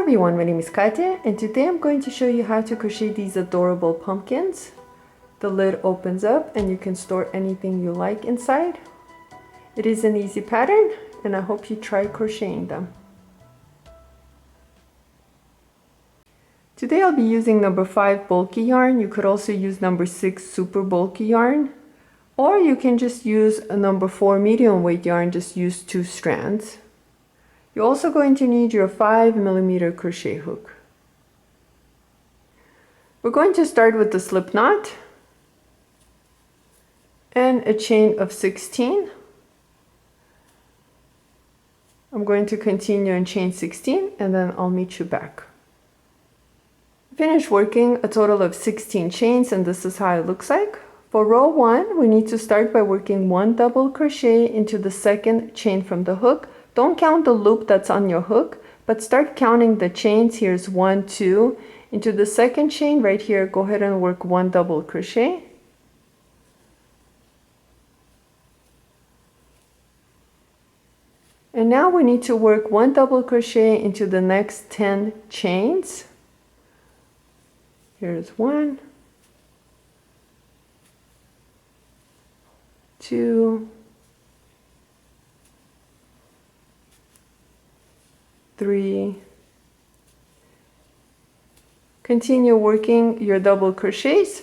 everyone, my name is Katya and today I'm going to show you how to crochet these adorable pumpkins. The lid opens up and you can store anything you like inside. It is an easy pattern and I hope you try crocheting them. Today I'll be using number 5 bulky yarn. You could also use number 6 super bulky yarn, or you can just use a number 4 medium weight yarn, just use 2 strands. You're also going to need your 5mm crochet hook. We're going to start with the slip knot and a chain of 16. I'm going to continue and chain 16 and then I'll meet you back. Finish working a total of 16 chains and this is how it looks like. For row 1, we need to start by working 1 double crochet into the second chain from the hook. Don't count the loop that's on your hook, but start counting the chains. Here's 1, 2. Into the second chain right here, go ahead and work 1 double crochet. And now we need to work 1 double crochet into the next 10 chains. Here's 1, 2, 3. Continue working your double crochets.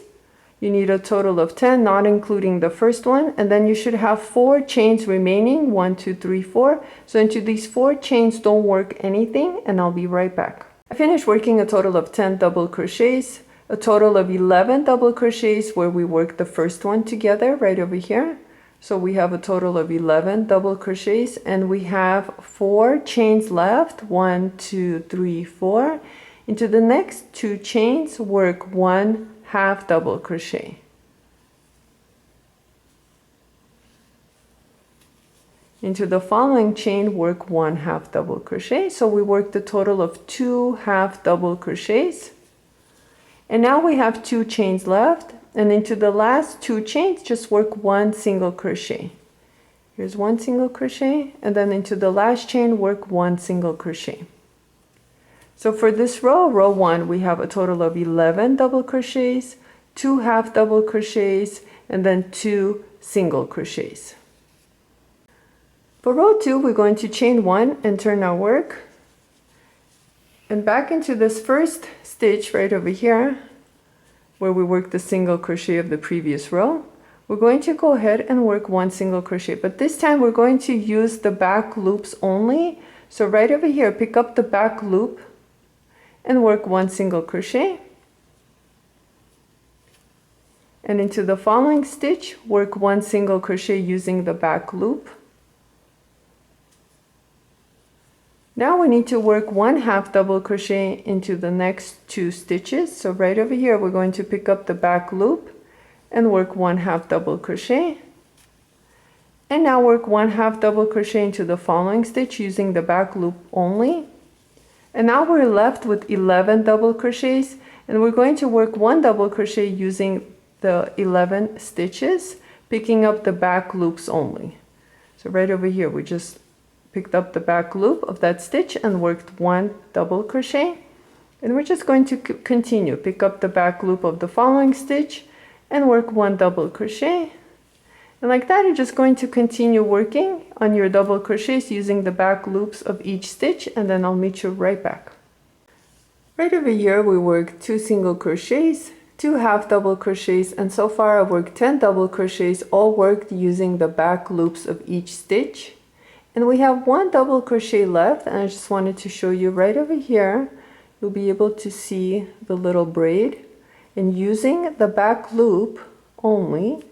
You need a total of 10, not including the first one, and then you should have 4 chains remaining. 1, 2, 3, 4. So into these 4 chains, don't work anything, and I'll be right back. I finished working a total of 10 double crochets, a total of 11 double crochets where we worked the first one together right over here. So we have a total of 11 double crochets and we have 4 chains left. 1, 2, 3, 4. Into the next 2 chains, work 1 half double crochet. Into the following chain, work 1 half double crochet. So we worked a total of 2 half double crochets. And now we have 2 chains left. And into the last 2 chains, just work 1 single crochet. Here's 1 single crochet, and then into the last chain, work 1 single crochet. So for this row, row 1, we have a total of 11 double crochets, 2 half double crochets, and then 2 single crochets. For row 2, we're going to chain 1 and turn our work. And back into this first stitch right over here, where we worked the single crochet of the previous row, we're going to go ahead and work 1 single crochet, but this time we're going to use the back loops only. So right over here, pick up the back loop and work 1 single crochet. And into the following stitch, work 1 single crochet using the back loop. Now we need to work 1 half double crochet into the next 2 stitches. So right over here, we're going to pick up the back loop and work 1 half double crochet. And now work 1 half double crochet into the following stitch using the back loop only. And now we're left with 11 double crochets and we're going to work 1 double crochet using the 11 stitches, picking up the back loops only. So right over here, we just picked up the back loop of that stitch and worked 1 double crochet, and we're just going to continue, pick up the back loop of the following stitch and work 1 double crochet, and like that you're just going to continue working on your double crochets using the back loops of each stitch, and then I'll meet you right back. Right over here we worked 2 single crochets, 2 half double crochets, and so far I've worked 10 double crochets, all worked using the back loops of each stitch. And we have 1 double crochet left, and I just wanted to show you right over here. You'll be able to see the little braid, and using the back loop only,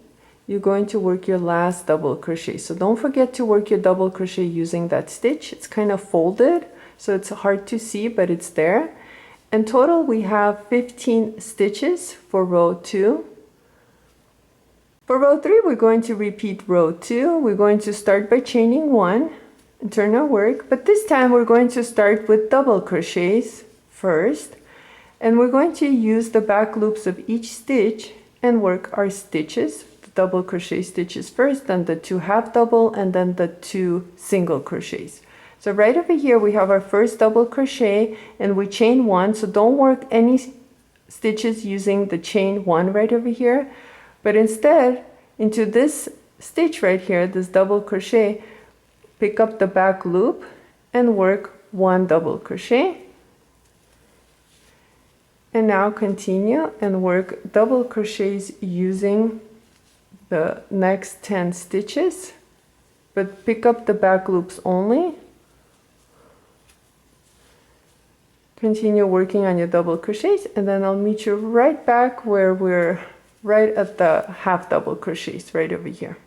you're going to work your last double crochet. So don't forget to work your double crochet using that stitch. It's kind of folded, so it's hard to see, but it's there. In total, we have 15 stitches for row 2. For row 3, we're going to repeat row 2. We're going to start by chaining 1 and turn our work, but this time we're going to start with double crochets first, and we're going to use the back loops of each stitch and work our stitches, the double crochet stitches first, then the 2 half double, and then the 2 single crochets. So right over here we have our first double crochet and we chain one, so don't work any stitches using the chain one right over here, but instead into this stitch right here, this double crochet, pick up the back loop and work one double crochet. And now continue and work double crochets using the next 10 stitches, but pick up the back loops only. Continue working on your double crochets, and then I'll meet you right back where we're right at the half double crochets right over here.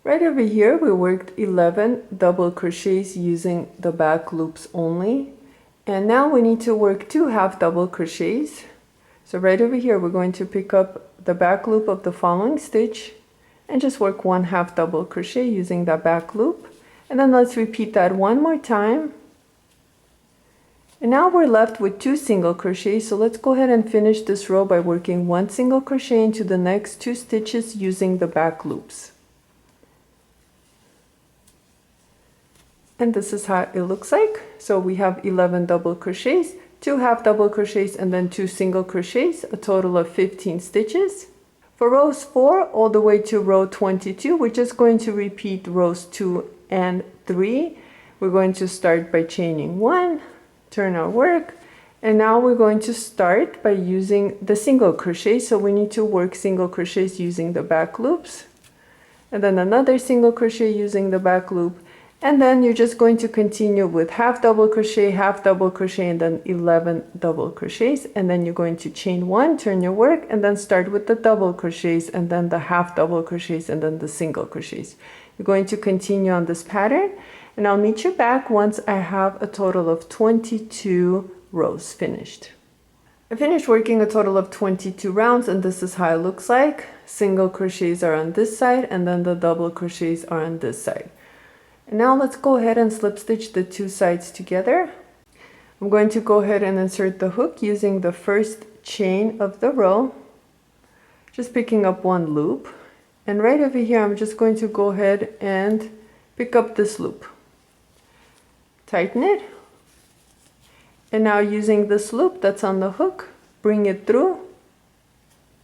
Right over here we worked 11 double crochets using the back loops only, and now we need to work 2 half double crochets. So right over here we're going to pick up the back loop of the following stitch and just work 1 half double crochet using that back loop, and then let's repeat that one more time. And now we're left with 2 single crochets, so let's go ahead and finish this row by working 1 single crochet into the next 2 stitches using the back loops. And this is how it looks like. So we have 11 double crochets, 2 half double crochets, and then 2 single crochets, a total of 15 stitches. For rows 4 all the way to row 22, we're just going to repeat rows 2 and 3. We're going to start by chaining 1, turn our work, and now we're going to start by using the single crochet. So we need to work single crochets using the back loops, and then another single crochet using the back loop, and then you're just going to continue with half double crochet, and then 11 double crochets, and then you're going to chain 1, turn your work, and then start with the double crochets, and then the half double crochets, and then the single crochets. You're going to continue on this pattern, and I'll meet you back once I have a total of 22 rows finished. I finished working a total of 22 rounds, and this is how it looks like. Single crochets are on this side, and then the double crochets are on this side. And now let's go ahead and slip stitch the 2 sides together. I'm going to go ahead and insert the hook using the first chain of the row, just picking up 1 loop. And right over here I'm just going to go ahead and pick up this loop, tighten it, and now using this loop that's on the hook, bring it through,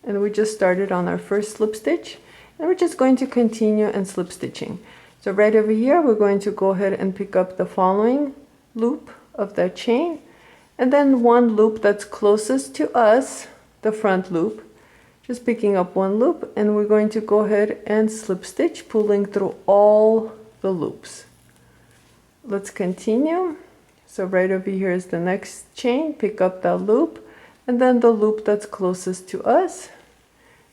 and we just started on our first slip stitch, and we're just going to continue and slip stitching. So right over here we're going to go ahead and pick up the following loop of that chain, and then 1 loop that's closest to us, the front loop, just picking up 1 loop, and we're going to go ahead and slip stitch, pulling through all the loops. Let's continue. So right over here is the next chain, pick up that loop, and then the loop that's closest to us,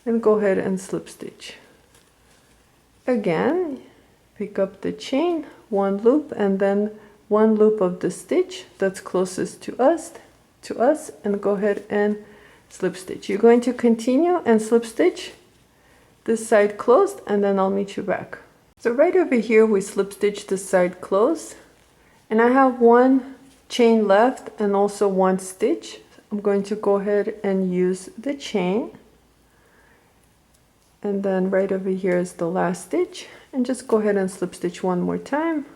and go ahead and slip stitch. Again, pick up the chain, 1 loop, and then 1 loop of the stitch that's closest to us, and go ahead and slip stitch. You're going to continue and slip stitch this side closed, and then I'll meet you back. So right over here we slip stitch this side closed, and I have 1 chain left and also 1 stitch. I'm going to go ahead and use the chain, and then right over here is the last stitch, and just go ahead and slip stitch 1 more time,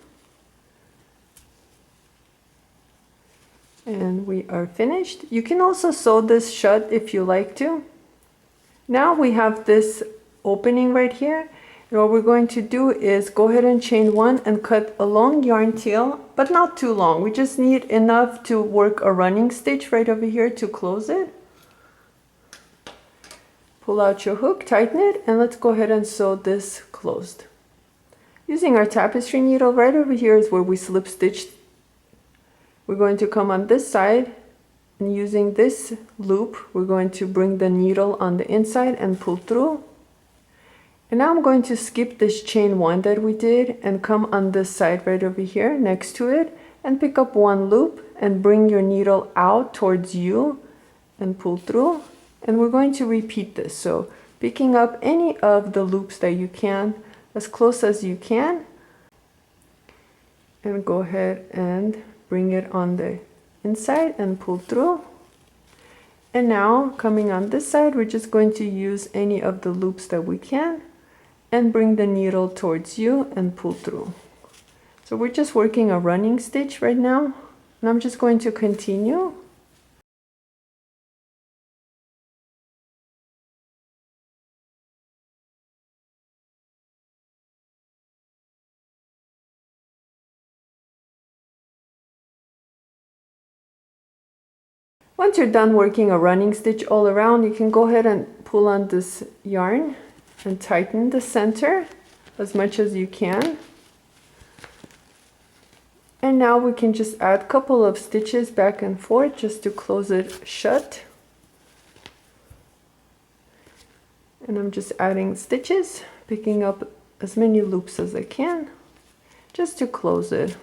and we are finished. You can also sew this shut if you like to. Now we have this opening right here, and what we're going to do is go ahead and chain 1 and cut a long yarn tail, but not too long. We just need enough to work a running stitch right over here to close it. Pull out your hook, tighten it, and let's go ahead and sew this closed. Using our tapestry needle, right over here is where we slip stitched. We're going to come on this side, and using this loop we're going to bring the needle on the inside and pull through. And now I'm going to skip this chain 1 that we did and come on this side right over here next to it and pick up 1 loop and bring your needle out towards you and pull through. And we're going to repeat this, so picking up any of the loops that you can, as close as you can, and go ahead and bring it on the inside and pull through. And now coming on this side, we're just going to use any of the loops that we can and bring the needle towards you and pull through. So we're just working a running stitch right now, and I'm just going to continue. Once you're done working a running stitch all around, you can go ahead and pull on this yarn and tighten the center as much as you can. And now we can just add a couple of stitches back and forth just to close it shut. And I'm just adding stitches, picking up as many loops as I can, just to close it.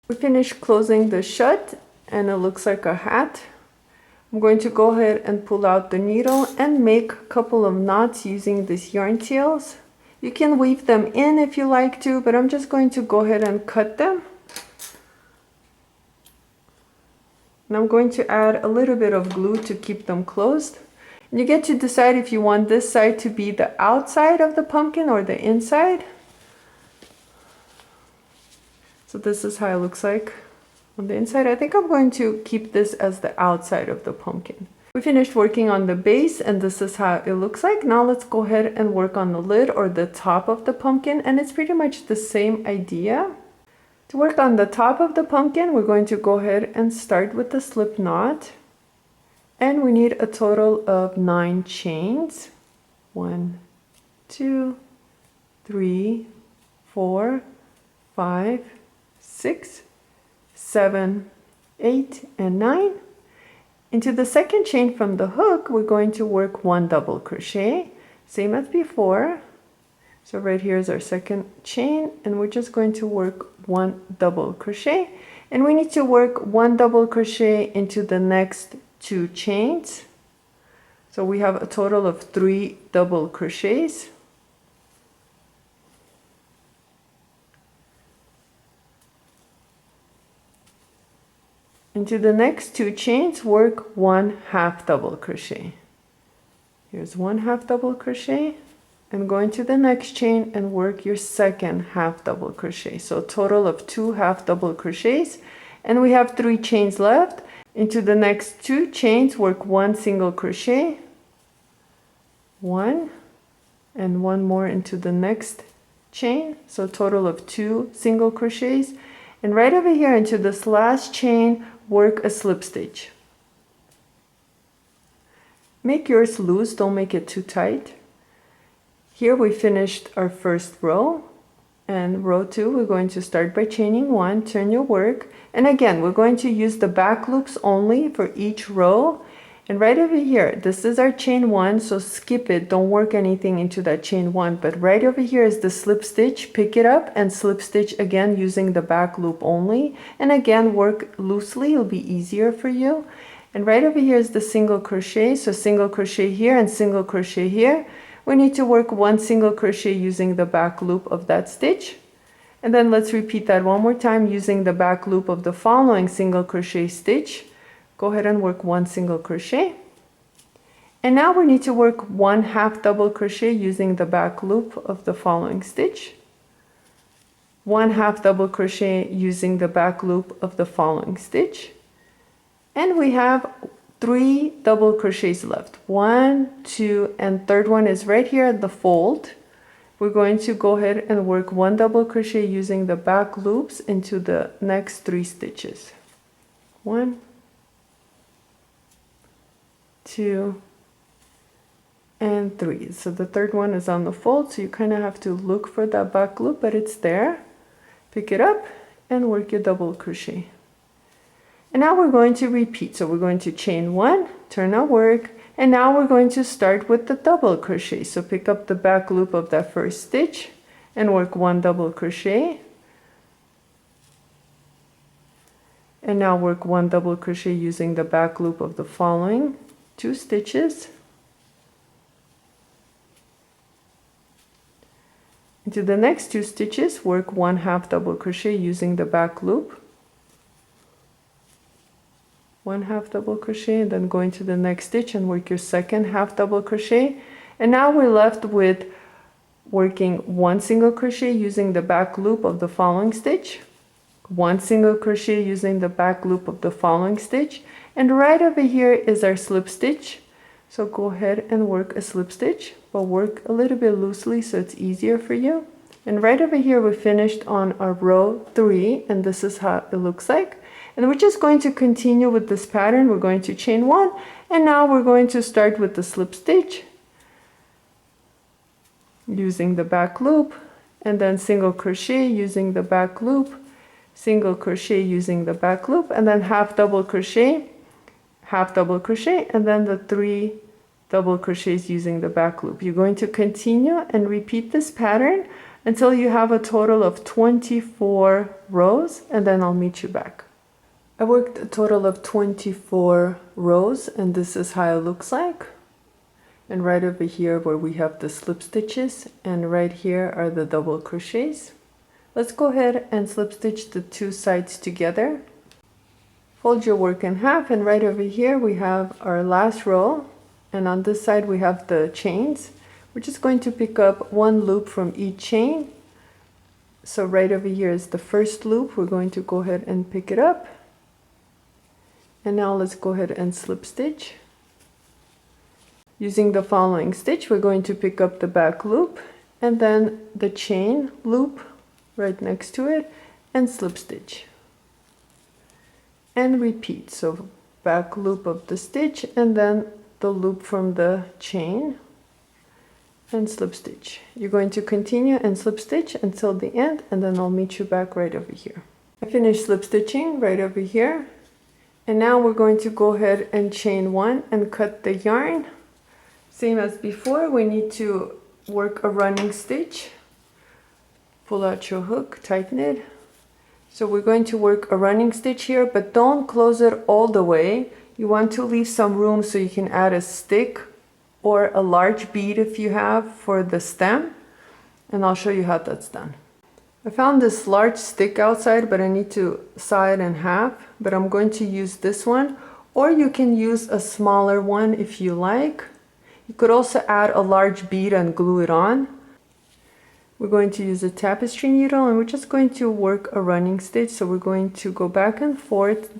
We finished closing the shut and it looks like a hat. I'm going to go ahead and pull out the needle and make a couple of knots using these yarn tails. You can weave them in if you like to, but I'm just going to go ahead and cut them. And I'm going to add a little bit of glue to keep them closed. And you get to decide if you want this side to be the outside of the pumpkin or the inside. So this is how it looks like on the inside. I think I'm going to keep this as the outside of the pumpkin. We finished working on the base and this is how it looks like. Now let's go ahead and work on the lid or the top of the pumpkin, and it's pretty much the same idea. To work on the top of the pumpkin, we're going to go ahead and start with the slip knot. And we need a total of 9 chains. 1, 2, 3, 4, 5, 6, 7, 8, and 9. Into the second chain from the hook, we're going to work 1 double crochet, same as before. So right here is our second chain, and we're just going to work 1 double crochet, and we need to work 1 double crochet into the next 2 chains. So we have a total of 3 double crochets. Into the next 2 chains, work 1 half double crochet. Here's 1 half double crochet, and go into the next chain and work your second half double crochet. So a total of 2 half double crochets, and we have 3 chains left. Into the next 2 chains, work 1 single crochet, 1, and 1 more into the next chain. So a total of 2 single crochets, and right over here into this last chain, work a slip stitch. Make yours loose, don't make it too tight. Here we finished our first row, and row 2 we're going to start by chaining 1, turn your work, and again we're going to use the back loops only for each row. And right over here, this is our chain 1, so skip it, don't work anything into that chain 1, but right over here is the slip stitch. Pick it up and slip stitch again using the back loop only, and again work loosely, it'll be easier for you. And right over here is the single crochet, so single crochet here and single crochet here. We need to work 1 single crochet using the back loop of that stitch, and then let's repeat that one more time using the back loop of the following single crochet stitch. Go ahead and work 1 single crochet, and now we need to work 1 half double crochet using the back loop of the following stitch, 1 half double crochet using the back loop of the following stitch, and we have 3 double crochets left. 1, 2, and third one is right here at the fold. We're going to go ahead and work 1 double crochet using the back loops into the next 3 stitches. 1, 2, and 3. So the third one is on the fold, so you kind of have to look for that back loop, but it's there. Pick it up and work your double crochet. And now we're going to repeat. So we're going to chain 1, turn our work, and now we're going to start with the double crochet. So pick up the back loop of that first stitch and work 1 double crochet. And now work 1 double crochet using the back loop of the following 2 stitches. Into the next 2 stitches, work 1 half double crochet using the back loop. one half double crochet, and then go into the next stitch and work your second half double crochet. And now we're left with working one single crochet using the back loop of the following stitch, one single crochet using the back loop of the following stitch, and right over here is our slip stitch. So go ahead and work a slip stitch, but work a little bit loosely so it's easier for you. And right over here we finished on our row 3, and this is how it looks like. And we're just going to continue with this pattern. We're going to chain 1, and now we're going to start with the slip stitch using the back loop, and then single crochet using the back loop, single crochet using the back loop, and then half double crochet, and then the 3 double crochets using the back loop. You're going to continue and repeat this pattern until you have a total of 24 rows, and then I'll meet you back. I worked a total of 24 rows, and this is how it looks like. And right over here where we have the slip stitches, and right here are the double crochets. Let's go ahead and slip stitch the 2 sides together. Fold your work in half, and right over here we have our last row, and on this side we have the chains. We're just going to pick up 1 loop from each chain. So right over here is the first loop. We're going to go ahead and pick it up. And now let's go ahead and slip stitch. Using the following stitch, we're going to pick up the back loop and then the chain loop right next to it and slip stitch. And repeat. So back loop of the stitch and then the loop from the chain and slip stitch. You're going to continue and slip stitch until the end, and then I'll meet you back right over here. I finished slip stitching right over here, and now we're going to go ahead and chain 1 and cut the yarn. Same as before, we need to work a running stitch. Pull out your hook, tighten it. So we're going to work a running stitch here, but don't close it all the way. You want to leave some room so you can add a stick or a large bead if you have for the stem, and I'll show you how that's done. I found this large stick outside, but I need to saw it in half, but I'm going to use this one, or you can use a smaller one if you like. You could also add a large bead and glue it on. We're going to use a tapestry needle, and we're just going to work a running stitch. So we're going to go back and forth,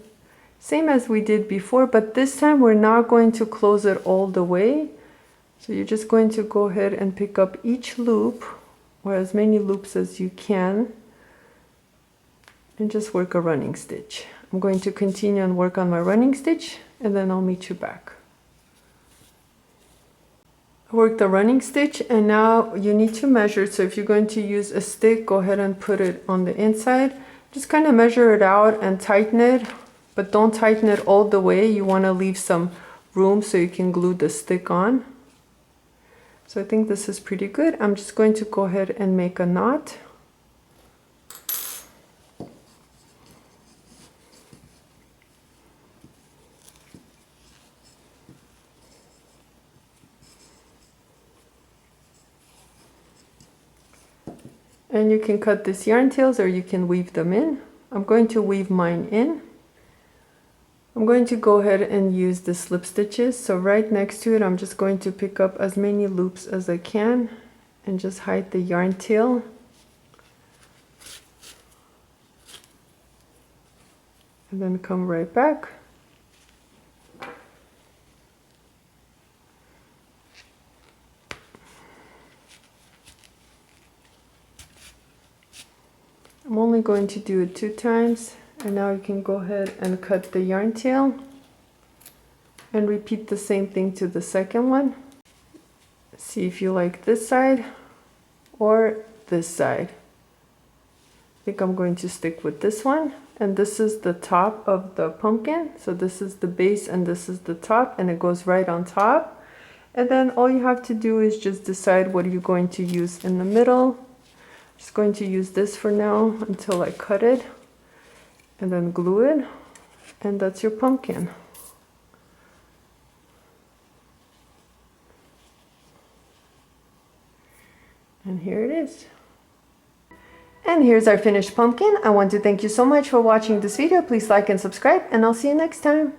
same as we did before, but this time we're not going to close it all the way. So you're just going to go ahead and pick up each loop, or as many loops as you can, and just work a running stitch. I'm going to continue and work on my running stitch, and then I'll meet you back. I worked the running stitch, and now you need to measure. So if you're going to use a stick, go ahead and put it on the inside. Just kind of measure it out and tighten it, but don't tighten it all the way. You want to leave some room so you can glue the stick on. So I think this is pretty good. I'm just going to go ahead and make a knot. And you can cut these yarn tails, or you can weave them in. I'm going to weave mine in. I'm going to go ahead and use the slip stitches. So right next to it, I'm just going to pick up as many loops as I can and just hide the yarn tail. And then come right back. I'm only going to do it 2 times, and now you can go ahead and cut the yarn tail and repeat the same thing to the second one. See if you like this side or this side. I think I'm going to stick with this one, and this is the top of the pumpkin. So this is the base and this is the top, and it goes right on top. And then all you have to do is just decide what you're going to use in the middle. Just going to use this for now until I cut it and then glue it, and that's your pumpkin. And here it is. And here's our finished pumpkin. I want to thank you so much for watching this video. Please like and subscribe, and I'll see you next time.